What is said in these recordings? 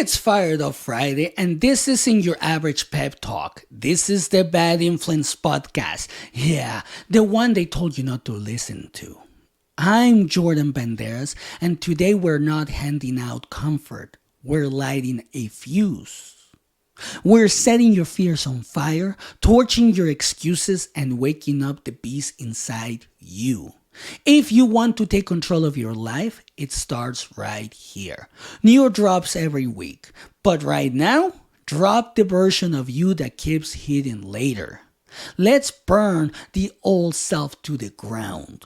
It's Fired Up Friday, and this isn't your average pep talk. This is the Bad Influence podcast. Yeah, the one they told you not to listen to. I'm Jordan Banderas, and today we're not handing out comfort. We're lighting a fuse. We're setting your fears on fire, torching your excuses, and waking up the beast inside you. If you want to take control of your life, it starts right here. New drops every week. But right now, drop the version of you that keeps hitting later. Let's burn the old self to the ground.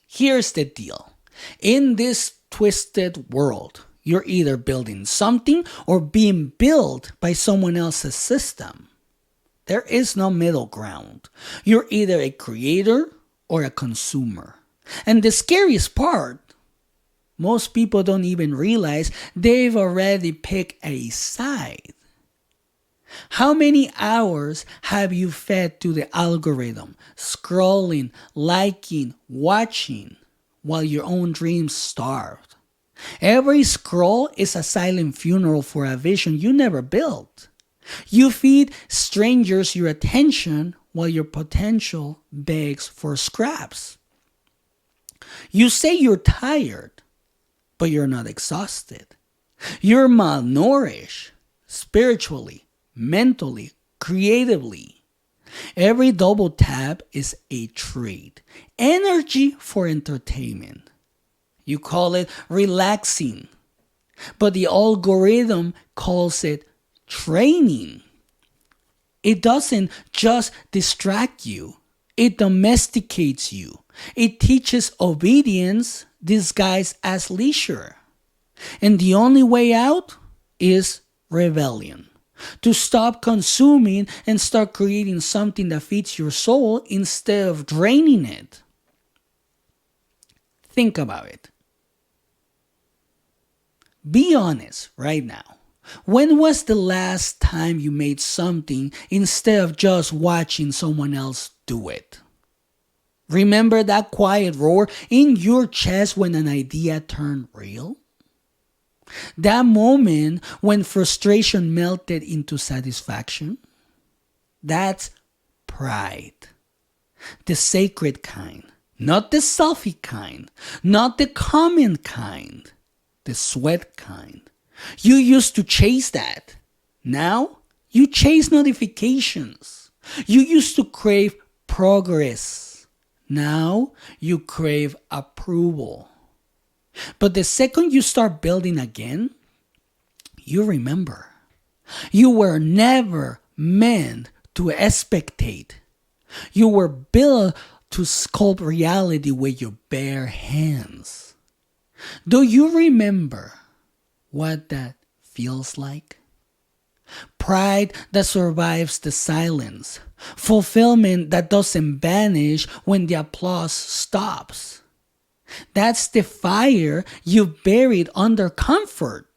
Here's the deal. In this twisted world, you're either building something or being built by someone else's system. There is no middle ground. You're either a creator or a consumer. And the scariest part, most people don't even realize they've already picked a side. How many hours have you fed to the algorithm, scrolling, liking, watching, while your own dreams starved? Every scroll is a silent funeral for a vision you never built. You feed strangers your attention while your potential begs for scraps. You say you're tired, but you're not exhausted. You're malnourished, spiritually, mentally, creatively. Every double tap is a trade. Energy for entertainment. You call it relaxing, but the algorithm calls it training. It doesn't just distract you, it domesticates you. It teaches obedience disguised as leisure. And the only way out is rebellion. To stop consuming and start creating something that feeds your soul instead of draining it. Think about it. Be honest right now. When was the last time you made something instead of just watching someone else do it? Remember that quiet roar in your chest when an idea turned real? That moment when frustration melted into satisfaction? That's pride. The sacred kind. Not the selfie kind. Not the comment kind. The sweat kind. You used to chase that. Now, you chase notifications. You used to crave progress. Now, you crave approval. But the second you start building again, you remember. You were never meant to spectate. You were built to sculpt reality with your bare hands. Do you remember what that feels like? Pride that survives the silence. Fulfillment that doesn't vanish when the applause stops. That's the fire you buried under comfort.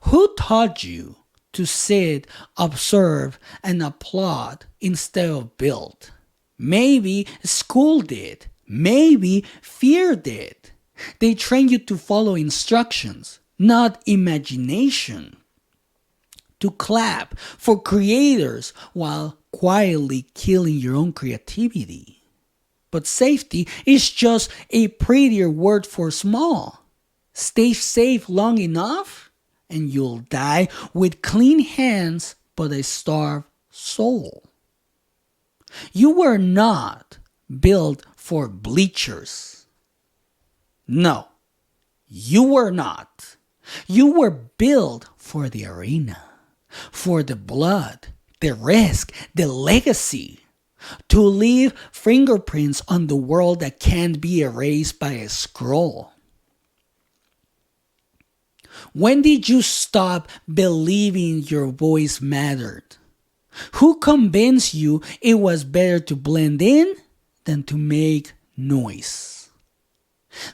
Who taught you to sit, observe, and applaud instead of build? Maybe school did. Maybe fear did. They train you to follow instructions, not imagination. To clap for creators while quietly killing your own creativity. But safety is just a prettier word for small. Stay safe long enough and you'll die with clean hands but a starved soul. You were not built for bleachers. No, you were not. You were built for the arena, for the blood, the risk, the legacy. To leave fingerprints on the world that can't be erased by a scroll. When did you stop believing your voice mattered? Who convinced you it was better to blend in than to make noise?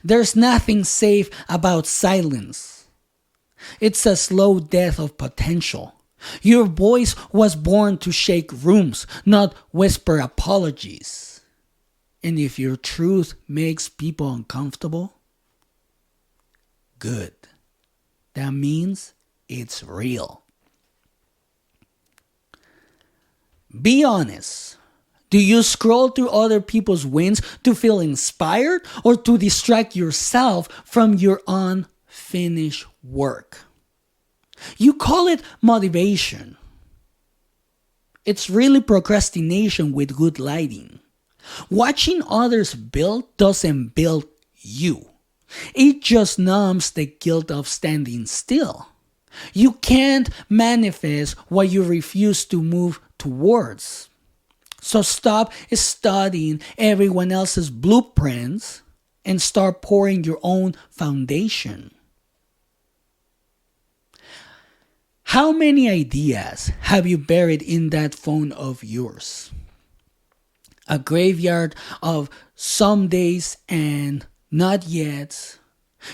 There's nothing safe about silence. It's a slow death of potential. Your voice was born to shake rooms, not whisper apologies. And if your truth makes people uncomfortable, good. That means it's real. Be honest. Do you scroll through other people's wins to feel inspired or to distract yourself from your unfinished work? You call it motivation. It's really procrastination with good lighting. Watching others build doesn't build you. It just numbs the guilt of standing still. You can't manifest what you refuse to move towards. So stop studying everyone else's blueprints and start pouring your own foundation. How many ideas have you buried in that phone of yours? A graveyard of some days and not yet.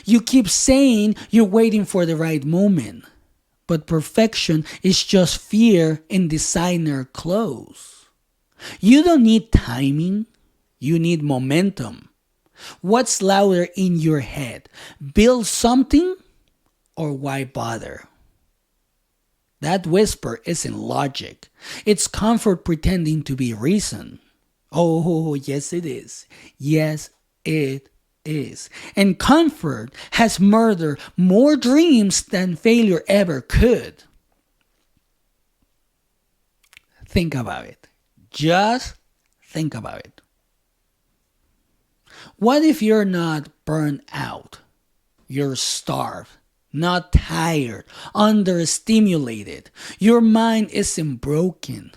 You keep saying you're waiting for the right moment, but perfection is just fear in designer clothes. You don't need timing, you need momentum. What's louder in your head? Build something or why bother? That whisper isn't logic. It's comfort pretending to be reason. Oh, yes it is. Yes, it is. And comfort has murdered more dreams than failure ever could. Think about it. Just think about it. What if you're not burned out? You're starved, not tired, understimulated. Your mind isn't broken.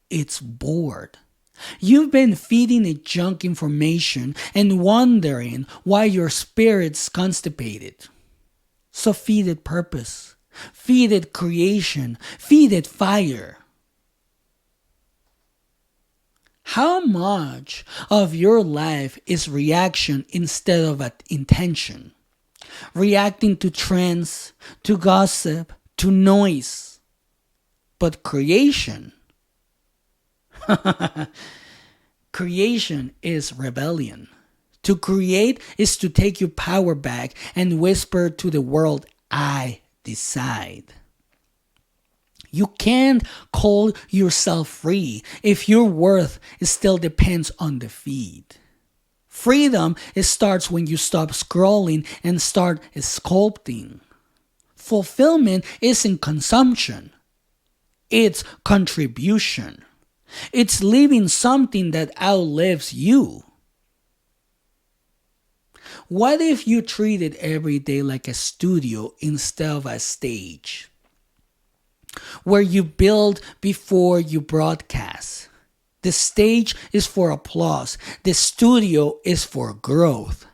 It's bored. You've been feeding it junk information and wondering why your spirit's constipated. So feed it purpose. Feed it creation. Feed it fire. How much of your life is reaction instead of intention? Reacting to trends, to gossip, to noise. But creation is rebellion. To create is to take your power back and whisper to the world, I decide. You can't call yourself free if your worth still depends on the feed. Freedom starts when you stop scrolling and start sculpting. Fulfillment isn't consumption. It's contribution. It's living something that outlives you. What if you treated every day like a studio instead of a stage? Where you build before you broadcast. The stage is for applause. The studio is for growth.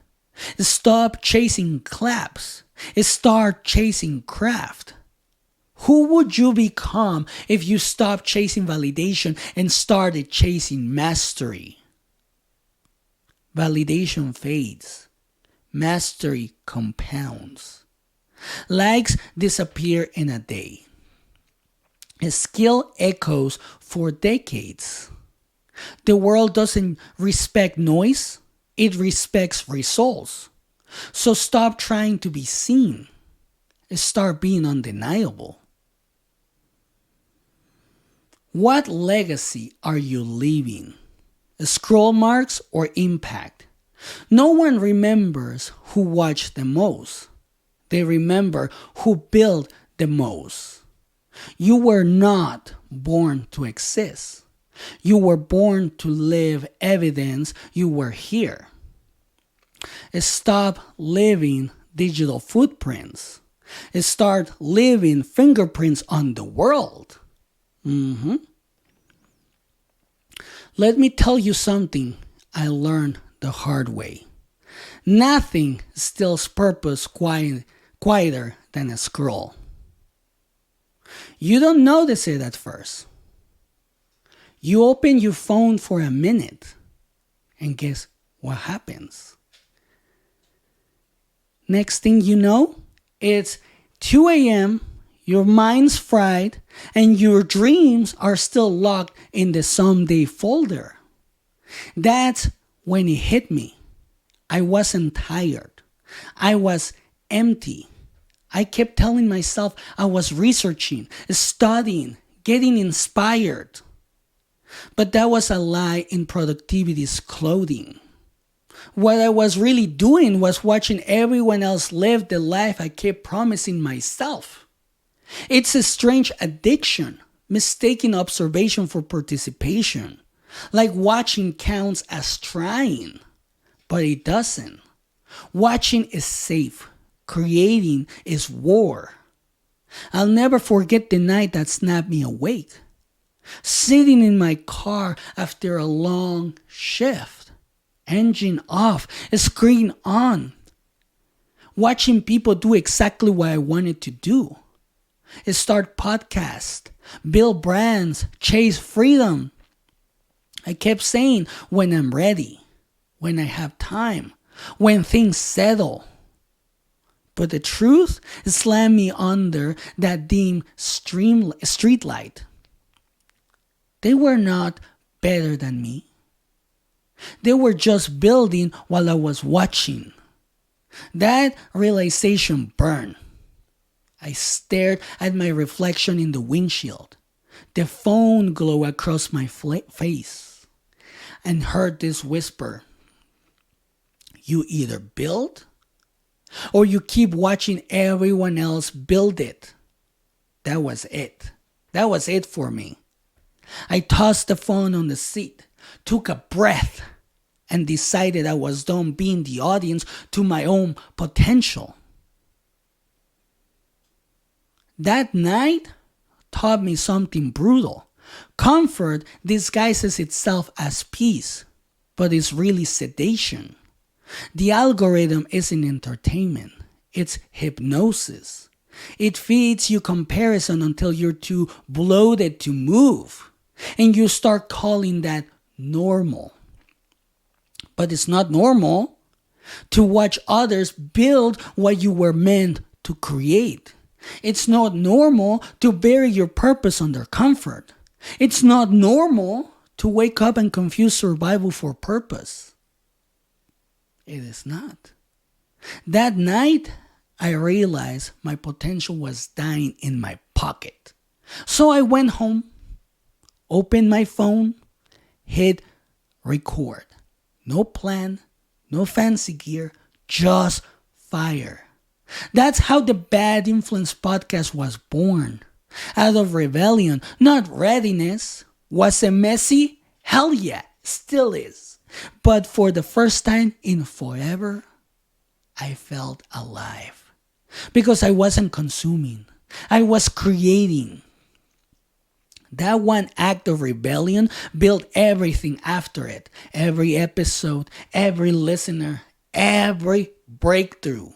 Stop chasing claps. Start chasing craft. Who would you become if you stopped chasing validation and started chasing mastery? Validation fades. Mastery compounds. Likes disappear in a day. A skill echoes for decades. The world doesn't respect noise. It respects results. So stop trying to be seen. Start being undeniable. What legacy are you leaving? Scroll marks or impact? No one remembers who watched the most. They remember who built the most. You were not born to exist. You were born to live evidence you were here. Stop living digital footprints. Start leaving fingerprints on the world. Let me tell you something I learned the hard way. Nothing steals purpose quieter than a scroll. You don't notice it at first. You open your phone for a minute, and guess what happens? Next thing you know, it's 2 a.m., your mind's fried, and your dreams are still locked in the someday folder. That's when it hit me. I wasn't tired. I was empty. I kept telling myself I was researching, studying, getting inspired. But that was a lie in productivity's clothing. What I was really doing was watching everyone else live the life I kept promising myself. It's a strange addiction, mistaking observation for participation. Like watching counts as trying, but it doesn't. Watching is safe. Creating is war. I'll never forget the night that snapped me awake. Sitting in my car after a long shift. Engine off, screen on. Watching people do exactly what I wanted to do. Start podcasts, build brands, chase freedom. I kept saying, when I'm ready, when I have time, when things settle. But the truth slammed me under that dim streetlight. They were not better than me. They were just building while I was watching. That realization burned. I stared at my reflection in the windshield, the phone glow across my face, and heard this whisper. You either build or you keep watching everyone else build it. That was it. That was it for me. I tossed the phone on the seat, took a breath, and decided I was done being the audience to my own potential. That night taught me something brutal. Comfort disguises itself as peace, but is really sedation. The algorithm isn't entertainment, it's hypnosis. It feeds you comparison until you're too bloated to move, and you start calling that normal. But it's not normal to watch others build what you were meant to create. It's not normal to bury your purpose under comfort. It's not normal to wake up and confuse survival for purpose. It is not. That night, I realized my potential was dying in my pocket. So I went home, opened my phone, hit record. No plan, no fancy gear, just fire. That's how the Bad Influence podcast was born. Out of rebellion, not readiness. Was it messy? Hell yeah, still is. But for the first time in forever, I felt alive. Because I wasn't consuming. I was creating. That one act of rebellion built everything after it. Every episode, every listener, every breakthrough.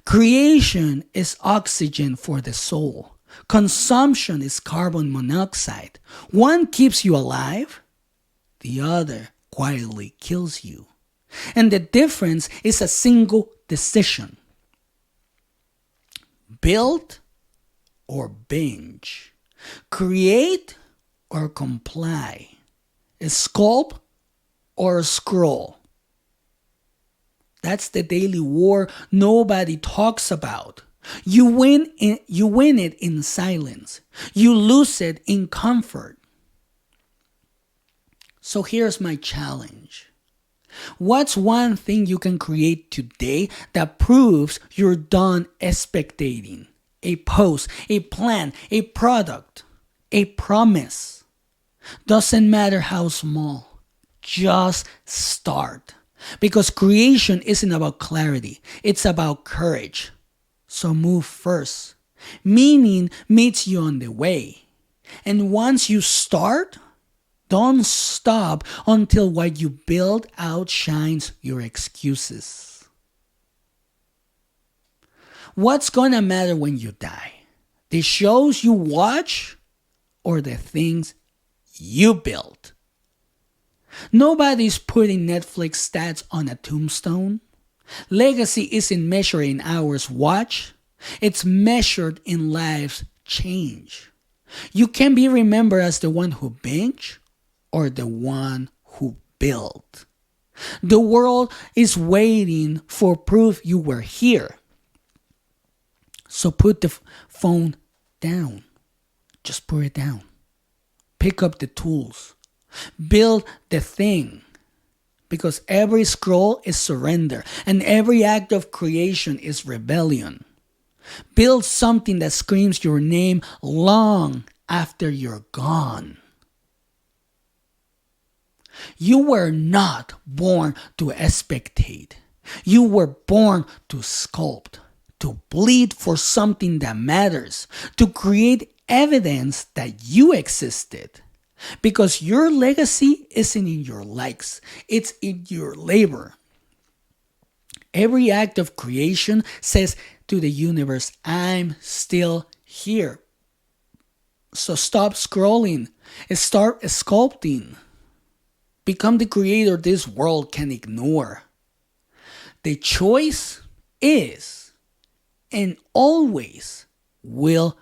Creation is oxygen for the soul. Consumption is carbon monoxide. One keeps you alive, the other quietly kills you. And the difference is a single decision. Build or binge. Create or comply. Sculpt or scroll. That's the daily war nobody talks about. You win it in silence. You lose it in comfort. So here's my challenge. What's one thing you can create today that proves you're done spectating? A post, a plan, a product, a promise. Doesn't matter how small. Just start. Because creation isn't about clarity. It's about courage. So move first. Meaning meets you on the way. And once you start, don't stop until what you build outshines your excuses. What's gonna matter when you die? The shows you watch or the things you built? Nobody's putting Netflix stats on a tombstone. Legacy isn't measured in hours watched. It's measured in lives changed. You can be remembered as the one who binged or the one who built. The world is waiting for proof you were here. So put the phone down. Just put it down. Pick up the tools. Build the thing. Because every scroll is surrender, and every act of creation is rebellion. Build something that screams your name long after you're gone. You were not born to spectate. You were born to sculpt, to bleed for something that matters, to create evidence that you existed. Because your legacy isn't in your likes, it's in your labor. Every act of creation says to the universe, I'm still here. So stop scrolling and start sculpting. Become the creator this world can ignore. The choice is and always will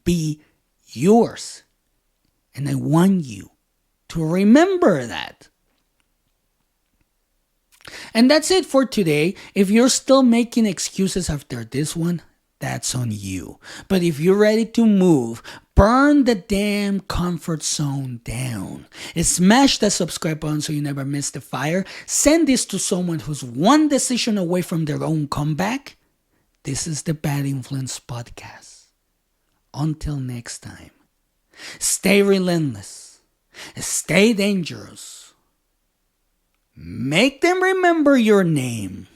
be yours. And I want you to remember that. And that's it for today. If you're still making excuses after this one, that's on you. But if you're ready to move, burn the damn comfort zone down. Smash that subscribe button so you never miss the fire. Send this to someone who's one decision away from their own comeback. This is the Bad Influence Podcast. Until next time, stay relentless. Stay dangerous. Make them remember your name.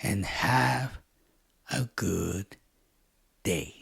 And have a good day.